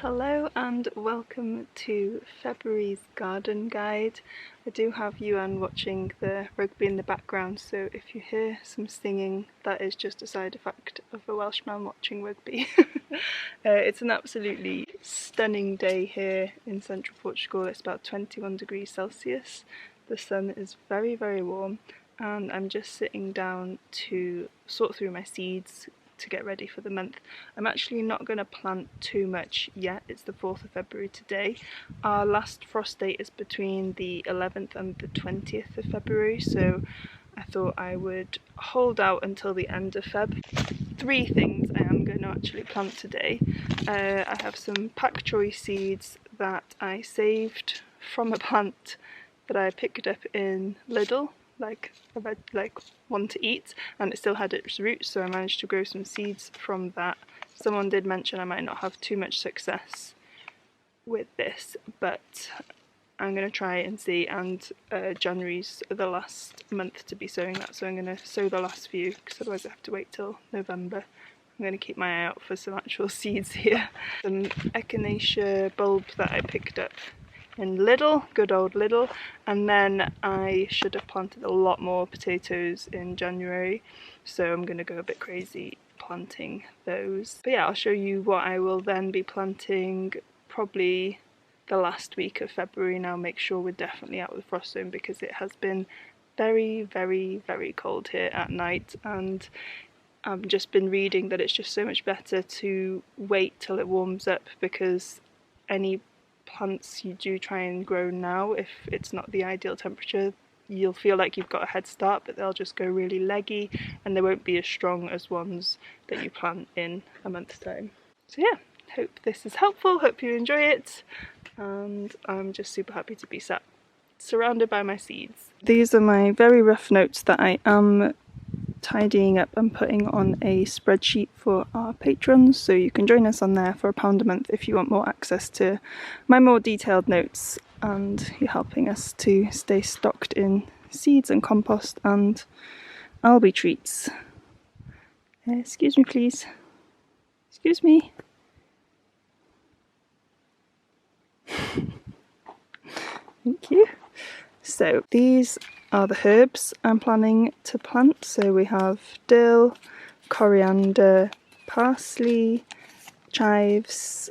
Hello and welcome to February's garden guide. I do have Iwan watching the rugby in the background, so if you hear some singing, that is just a side effect of a Welshman watching rugby. It's an absolutely stunning day here in central Portugal. It's about 21 degrees Celsius. The sun is very warm and I'm just sitting down to sort through my seeds to get ready for the month. I'm actually not going to plant too much yet. It's the 4th of February today. Our last frost date is between the 11th and the 20th of February, so I thought I would hold out until the end of Feb. 3 things I am going to actually plant today. I have some pak choy seeds that I saved from a plant that I picked up in Lidl, like one to eat, and it still had its roots, so I managed to grow some seeds from that. Someone did mention I might not have too much success with this, but I'm going to try and see, and January's the last month to be sowing that, so I'm going to sow the last few because otherwise I have to wait till November. I'm going to keep my eye out for some actual seeds here. Some echinacea bulb that I picked up in Lidl, good old Lidl, and then I should have planted a lot more potatoes in January, so I'm going to go a bit crazy planting those. But yeah, I'll show you what I will then be planting probably the last week of February now. Make sure we're definitely out of the frost zone because it has been very cold here at night, and I've just been reading that it's just so much better to wait till it warms up, because any plants you do try and grow now, if it's not the ideal temperature, you'll feel like you've got a head start, but they'll just go really leggy and they won't be as strong as ones that you plant in a month's time. So yeah, hope this is helpful, hope you enjoy it, and I'm just super happy to be surrounded by my seeds. These are my very rough notes that I am tidying up and putting on a spreadsheet for our patrons, so you can join us on there for £1 a month if you want more access to my more detailed notes, and you're helping us to stay stocked in seeds and compost and Albi treats. Excuse me please. Excuse me. Thank you. So these are the herbs I'm planning to plant. So we have dill, coriander, parsley, chives,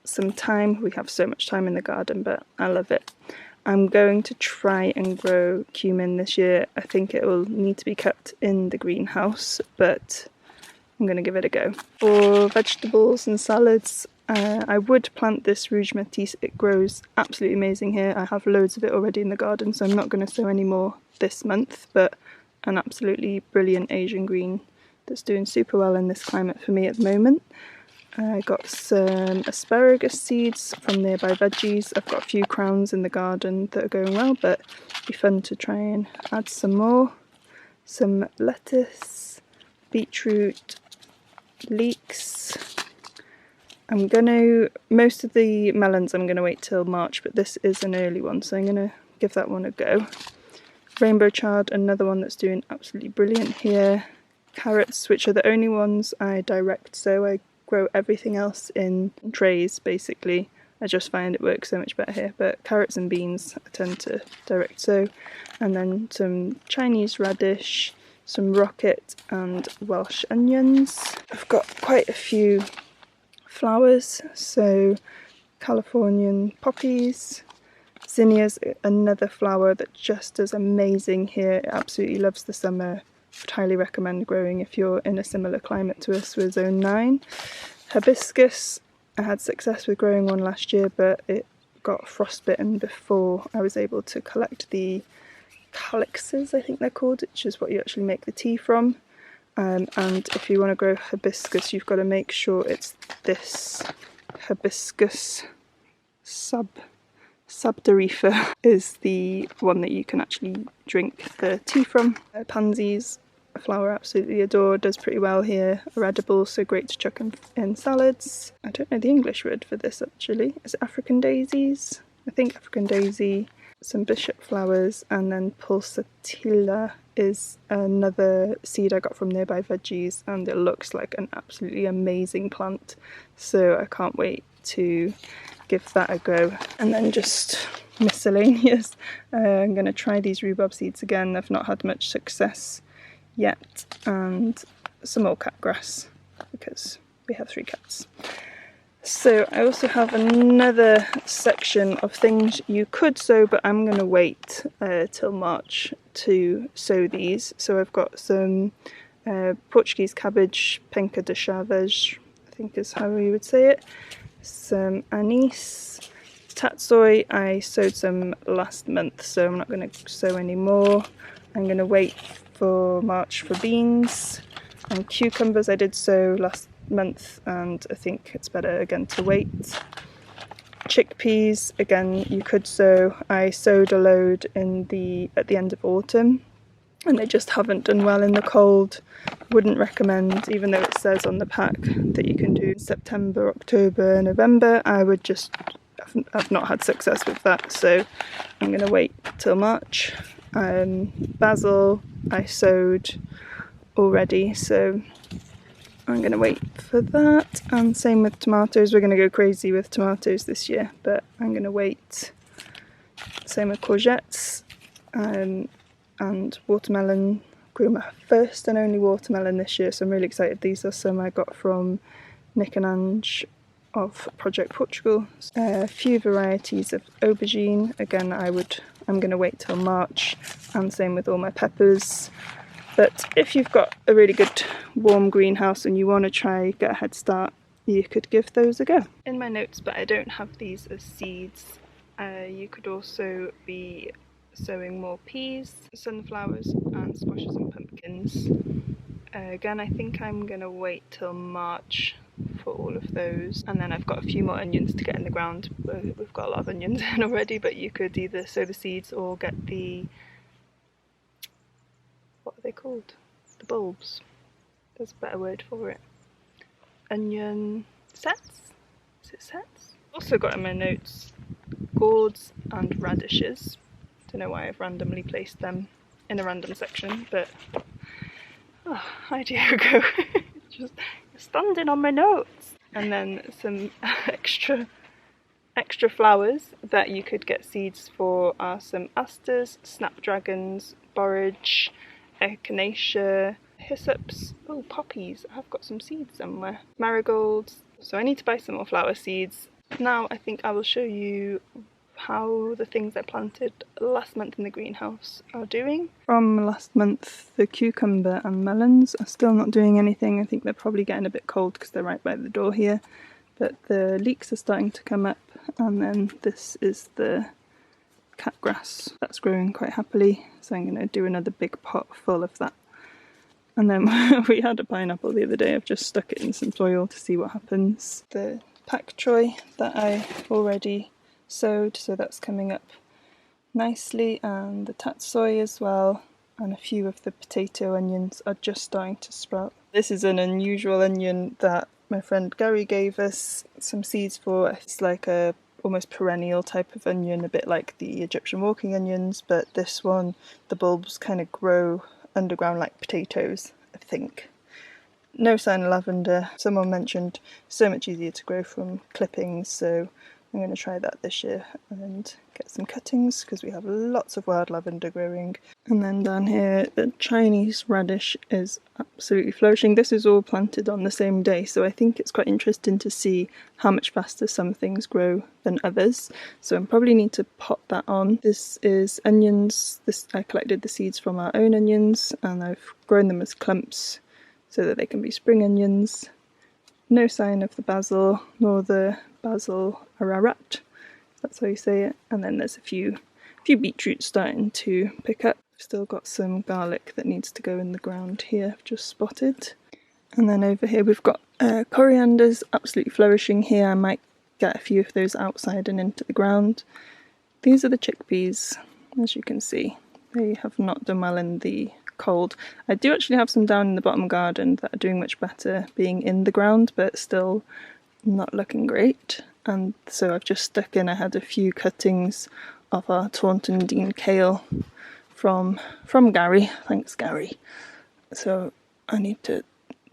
some thyme. We have so much thyme in the garden, but I love it. I'm going to try and grow cumin this year. I think it will need to be kept in the greenhouse, but I'm going to give it a go. For vegetables and salads, I would plant this rouge métis. It grows absolutely amazing here. I have loads of it already in the garden, so I'm not going to sow any more this month, but an absolutely brilliant Asian green that's doing super well in this climate for me at the moment. I got some asparagus seeds from nearby veggies. I've got a few crowns in the garden that are going well, but it'd be fun to try and add some more. Some lettuce, beetroot, leeks. Most of the melons I'm going to wait till March, but this is an early one, so I'm going to give that one a go. Rainbow chard, another one that's doing absolutely brilliant here. Carrots, which are the only ones I direct sow. I grow everything else in trays, basically. I just find it works so much better here, but carrots and beans I tend to direct sow. And then some Chinese radish, some rocket and Welsh onions. I've got quite a few flowers, so Californian poppies, zinnia's another flower that just does amazing here. It absolutely loves the summer. Would highly recommend growing if you're in a similar climate to us. We're zone 9. Hibiscus, I had success with growing one last year, but it got frostbitten before I was able to collect the calyxes, I think they're called, which is what you actually make the tea from. And if you want to grow hibiscus, you've got to make sure it's this hibiscus subderifa is the one that you can actually drink the tea from. Pansies, a flower I absolutely adore, does pretty well here, are edible, so great to chuck in salads. I don't know the English word for this actually. Is it African daisies? I think African daisy. Some bishop flowers, and then pulsatilla is another seed I got from nearby veggies, and it looks like an absolutely amazing plant, so I can't wait to give that a go. And then just miscellaneous. I'm going to try these rhubarb seeds again. I've not had much success yet. And some more cat grass because we have 3 cats. So I also have another section of things you could sow, but I'm going to wait till March to sow these. So I've got some Portuguese cabbage, penca de chaves, I think is how you would say it, some anise, tatsoi. I sowed some last month, so I'm not going to sow any more. I'm going to wait for March for beans, and cucumbers I did sow last month, and I think it's better again to wait. Chickpeas, again you could sow. I sowed a load at the end of autumn, and they just haven't done well in the cold. Wouldn't recommend, even though it says on the pack that you can do September, October, November. I've not had success with that, so I'm going to wait till March. Basil I sowed already, so I'm going to wait for that. And same with tomatoes. We're going to go crazy with tomatoes this year, but I'm going to wait. Same with courgettes, and watermelon. Grew my first and only watermelon this year, so I'm really excited. These are some I got from Nick and Ange of Project Portugal. A few varieties of aubergine. Again, I'm going to wait till March, and same with all my peppers. But if you've got a really good warm greenhouse and you want to try get a head start, you could give those a go. In my notes, but I don't have these as seeds, you could also be sowing more peas, sunflowers and squashes and pumpkins. Again, I think I'm going to wait till March for all of those, and then I've got a few more onions to get in the ground. We've got a lot of onions in already, but you could either sow the seeds or get the, what are they called? The bulbs. There's a better word for it. Onion sets? Is it sets? Also got in my notes gourds and radishes. Don't know why I've randomly placed them in a random section, but idea go. Just standing on my notes. And then some extra flowers that you could get seeds for are some asters, snapdragons, borage, echinacea, hyssops, oh poppies, I've got some seeds somewhere, marigolds. So I need to buy some more flower seeds. Now I think I will show you how the things I planted last month in the greenhouse are doing. From last month, the cucumber and melons are still not doing anything. I think they're probably getting a bit cold because they're right by the door here, but the leeks are starting to come up. And then this is the cat grass that's growing quite happily, so I'm going to do another big pot full of that. And then we had a pineapple the other day. I've just stuck it in some soil to see what happens. The pak choy that I already sowed, so that's coming up nicely, and the tatsoi as well, and a few of the potato onions are just starting to sprout. This is an unusual onion that my friend Gary gave us some seeds for. It's like a almost perennial type of onion, a bit like the Egyptian walking onions, but this one, the bulbs kind of grow underground like potatoes, I think. No sign of lavender. Someone mentioned so much easier to grow from clippings, so I'm going to try that this year and get some cuttings because we have lots of wild lavender growing. And then down here, the Chinese radish is absolutely flourishing. This is all planted on the same day, so I think it's quite interesting to see how much faster some things grow than others. So I probably need to pot that on. This is onions. I collected the seeds from our own onions and I've grown them as clumps so that they can be spring onions. No sign of the basil, nor the basil ararat, that's how you say it. And then there's a few beetroots starting to pick up. Still got some garlic that needs to go in the ground here, I've just spotted. And then over here we've got corianders, absolutely flourishing here. I might get a few of those outside and into the ground. These are the chickpeas, as you can see. They have not done well in the cold. I do actually have some down in the bottom garden that are doing much better being in the ground, but still not looking great. And so I've just stuck in, I had a few cuttings of our Taunton Dean kale from Gary. Thanks Gary. So I need to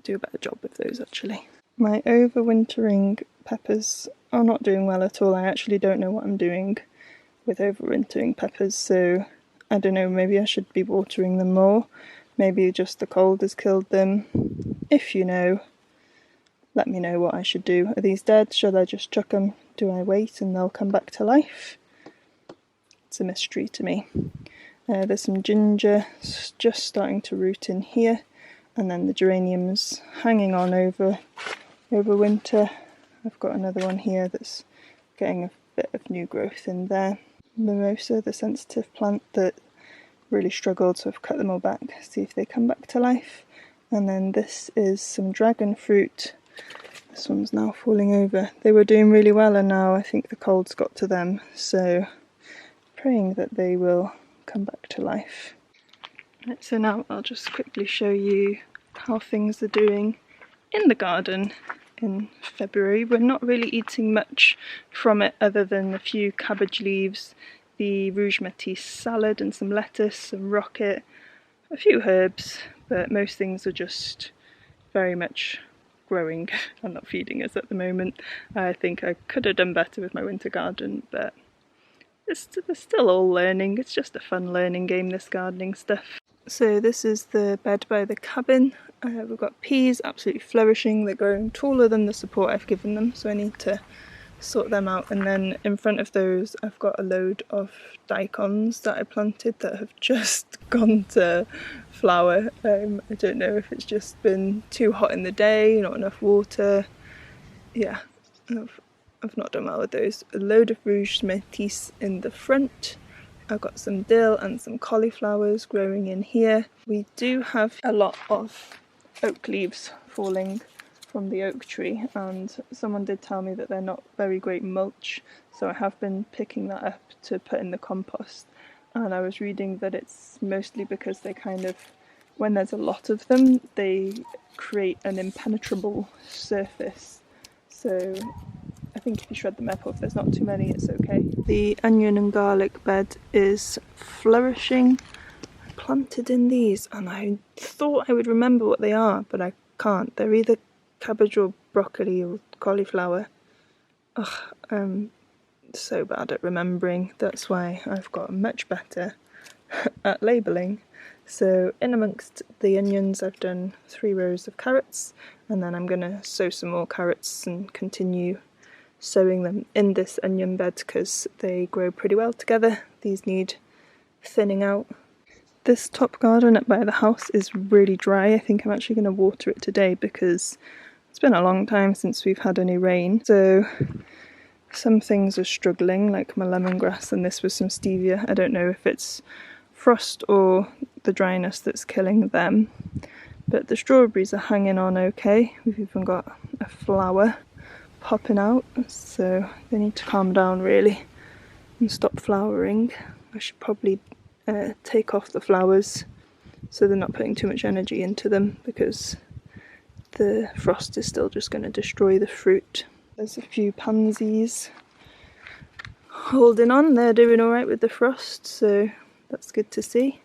do a better job with those actually. My overwintering peppers are not doing well at all. I actually don't know what I'm doing with overwintering peppers, so I don't know, maybe I should be watering them more. Maybe just the cold has killed them. If you know, let me know what I should do. Are these dead? Should I just chuck them? Do I wait and they'll come back to life? It's a mystery to me. There's some ginger just starting to root in here, and then the geraniums hanging on over winter. I've got another one here that's getting a bit of new growth in there. Mimosa, the sensitive plant that really struggled, so I've cut them all back, see if they come back to life. And then this is some dragon fruit. This one's now falling over. They were doing really well, and now I think the cold's got to them, so praying that they will come back to life. Right, so now I'll just quickly show you how things are doing in the garden in February. We're not really eating much from it other than a few cabbage leaves, the rouge métis salad and some lettuce, some rocket, a few herbs, but most things are just very much growing and not feeding us at the moment. I think I could have done better with my winter garden, but we're still all learning. It's just a fun learning game, this gardening stuff. So this is the bed by the cabin. We've got peas absolutely flourishing. They're growing taller than the support I've given them, so I need to sort them out. And then in front of those I've got a load of daikons that I planted that have just gone to flower. I don't know if it's just been too hot in the day, not enough water. Yeah, I've not done well with those. A load of rouge métis in the front. I've got some dill and some cauliflowers growing in here. We do have a lot of oak leaves falling from the oak tree, and someone did tell me that they're not very great mulch, so I have been picking that up to put in the compost. And I was reading that it's mostly because they kind of, when there's a lot of them, they create an impenetrable surface. So I think if you shred them up, or if there's not too many, it's okay. The onion and garlic bed is flourishing. I planted in these, and I thought I would remember what they are, but I can't. They're either cabbage or broccoli or cauliflower. Ugh, I'm so bad at remembering. That's why I've got much better at labelling. So in amongst the onions I've done 3 rows of carrots, and then I'm going to sow some more carrots and continue sowing them in this onion bed because they grow pretty well together. These need thinning out. This top garden up by the house is really dry. I think I'm actually going to water it today because it's been a long time since we've had any rain. So some things are struggling, like my lemongrass, and this was some stevia. I don't know if it's frost or the dryness that's killing them, but the strawberries are hanging on okay. We've even got a flower popping out, so they need to calm down really and stop flowering. I should probably take off the flowers so they're not putting too much energy into them, because the frost is still just going to destroy the fruit. There's a few pansies holding on. They're doing alright with the frost, so that's good to see.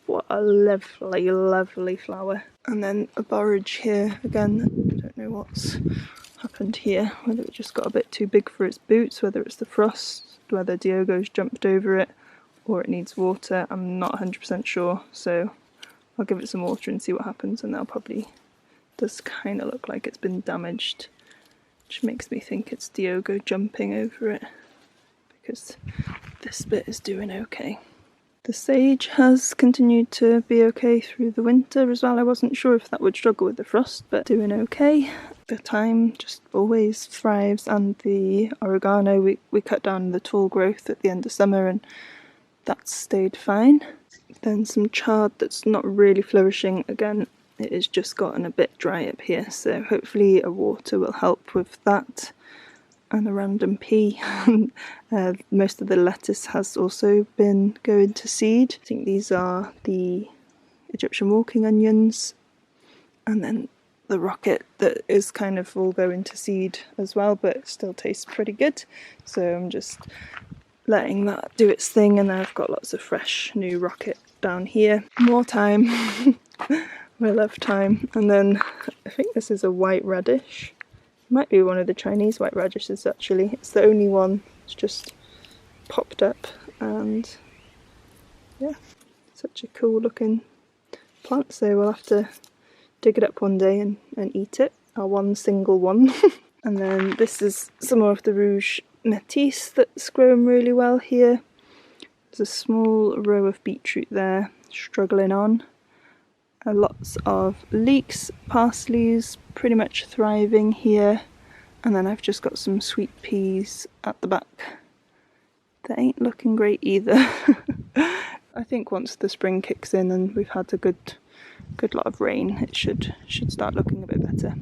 What a lovely, lovely flower. And then a borage here again. I don't know what's happened here, whether it just got a bit too big for its boots, whether it's the frost, whether Diogo's jumped over it, or it needs water. I'm not 100% sure, so I'll give it some water and see what happens, and that'll probably does kind of look like it's been damaged, which makes me think it's Diogo jumping over it, because this bit is doing okay. The sage has continued to be okay through the winter as well. I wasn't sure if that would struggle with the frost, but doing okay. The thyme just always thrives, and the oregano, we cut down the tall growth at the end of summer and that's stayed fine. Then some chard that's not really flourishing. Again, it has just gotten a bit dry up here, so hopefully a water will help with that. And a random pea. Most of the lettuce has also been going to seed. I think these are the Egyptian walking onions, and then the rocket that is kind of all going to seed as well, but it still tastes pretty good. So I'm just letting that do its thing, and then I've got lots of fresh new rocket down here. More thyme. We love thyme. And then I think this is a white radish. Might be one of the Chinese white radishes actually. It's the only one that's just popped up, and yeah, such a cool looking plant, so we'll have to dig it up one day and eat it, our one single one. And then this is some more of the Rouge Métis that's grown really well here. There's a small row of beetroot there struggling on. Lots of leeks, parsleys, pretty much thriving here. And then I've just got some sweet peas at the back. They ain't looking great either. I think once the spring kicks in and we've had a good lot of rain, it should start looking a bit better.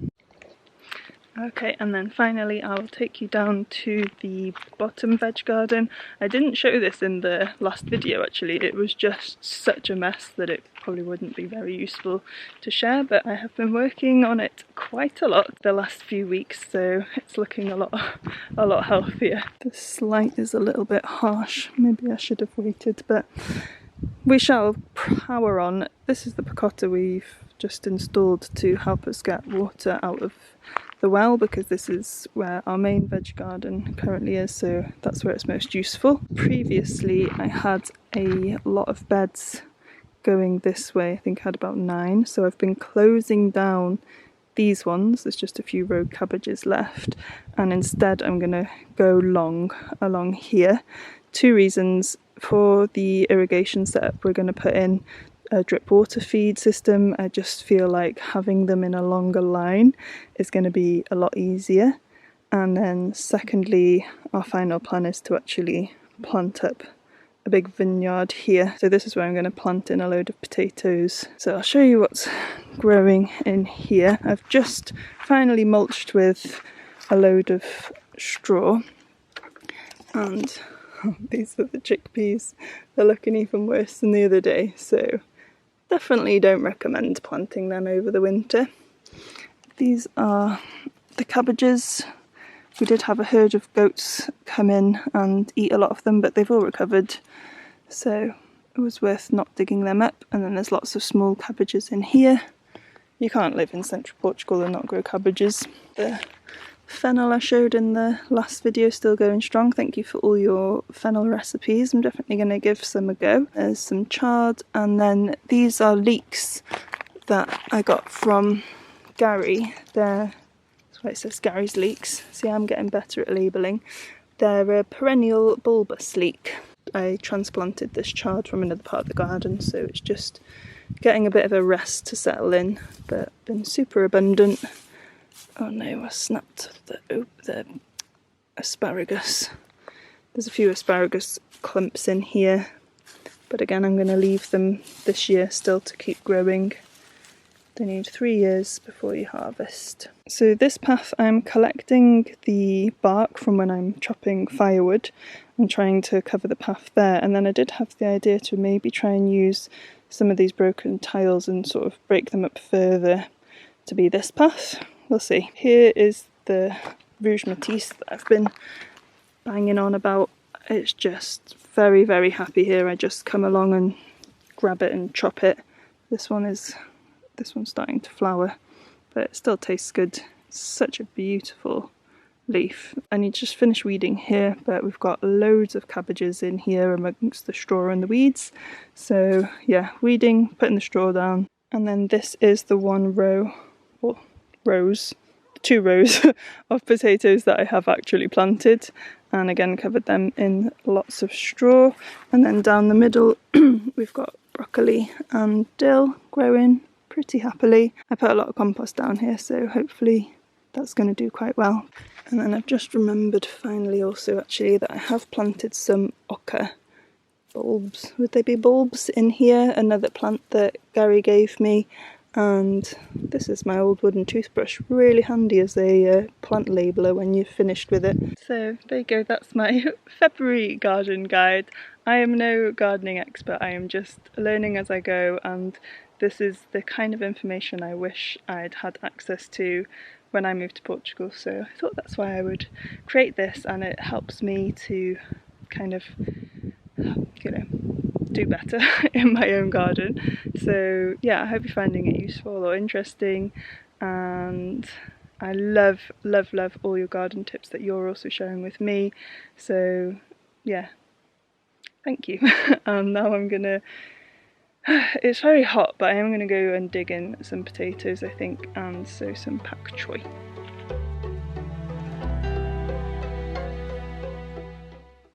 Okay, and then finally I'll take you down to the bottom veg garden. I didn't show this in the last video actually, it was just such a mess that it probably wouldn't be very useful to share, but I have been working on it quite a lot the last few weeks, so it's looking a lot healthier. This light is a little bit harsh, maybe I should have waited, but we shall power on. This is the picotta we've just installed to help us get water out of the well, because this is where our main veg garden currently is, so that's where it's most useful. Previously I had a lot of beds going this way, I think I had about 9, so I've been closing down these ones. There's just a few rogue cabbages left, and instead I'm going to go along here. 2 reasons. For the irrigation setup we're going to put in a drip water feed system. I just feel like having them in a longer line is going to be a lot easier. And then secondly, our final plan is to actually plant up a big vineyard here. So this is where I'm going to plant in a load of potatoes. So I'll show you what's growing in here. I've just finally mulched with a load of straw, and these are the chickpeas. They're looking even worse than the other day, so definitely don't recommend planting them over the winter. These are the cabbages. We did have a herd of goats come in and eat a lot of them, but they've all recovered, so it was worth not digging them up. And then there's lots of small cabbages in here. You can't live in central Portugal and not grow cabbages. The fennel I showed in the last video still going strong. Thank you for all your fennel recipes. I'm definitely going to give some a go. There's some chard, and then these are leeks that I got from Gary. That's why it says Gary's leeks. See, I'm getting better at labelling. They're a perennial bulbous leek. I transplanted this chard from another part of the garden, so it's just getting a bit of a rest to settle in, but been super abundant. Oh no, I snapped the asparagus. There's a few asparagus clumps in here, but again I'm going to leave them this year still to keep growing. They need 3 years before you harvest. So this path I'm collecting the bark from when I'm chopping firewood and trying to cover the path there, and then I did have the idea to maybe try and use some of these broken tiles and sort of break them up further to be this path. We'll see. Here is the Rouge Métis that I've been banging on about. It's just very happy here. I just come along and grab it and chop it. This one's starting to flower, but it still tastes good. It's such a beautiful leaf. I need to just finish weeding here, but we've got loads of cabbages in here amongst the straw and the weeds. So yeah, weeding, putting the straw down, and then this is the 1 row, or rows, 2 rows of potatoes that I have actually planted, and again covered them in lots of straw. And then down the middle we've got broccoli and dill growing pretty happily. I put a lot of compost down here, so hopefully that's going to do quite well. And then I've just remembered finally also actually that I have planted some oca bulbs. Would they be bulbs in here? Another plant that Gary gave me. And this is my old wooden toothbrush, really handy as a plant labeller when you've finished with it. So there you go, that's my February garden guide. I am no gardening expert, I am just learning as I go, and this is the kind of information I wish I'd had access to when I moved to Portugal, so I thought that's why I would create this, and it helps me to kind of, you know, do better in my own garden. So yeah, I hope you're finding it useful or interesting, and I love, love, love all your garden tips that you're also sharing with me. So yeah, thank you. Now I'm gonna, it's very hot, but I am gonna go and dig in some potatoes, I think, and sow some pak choi.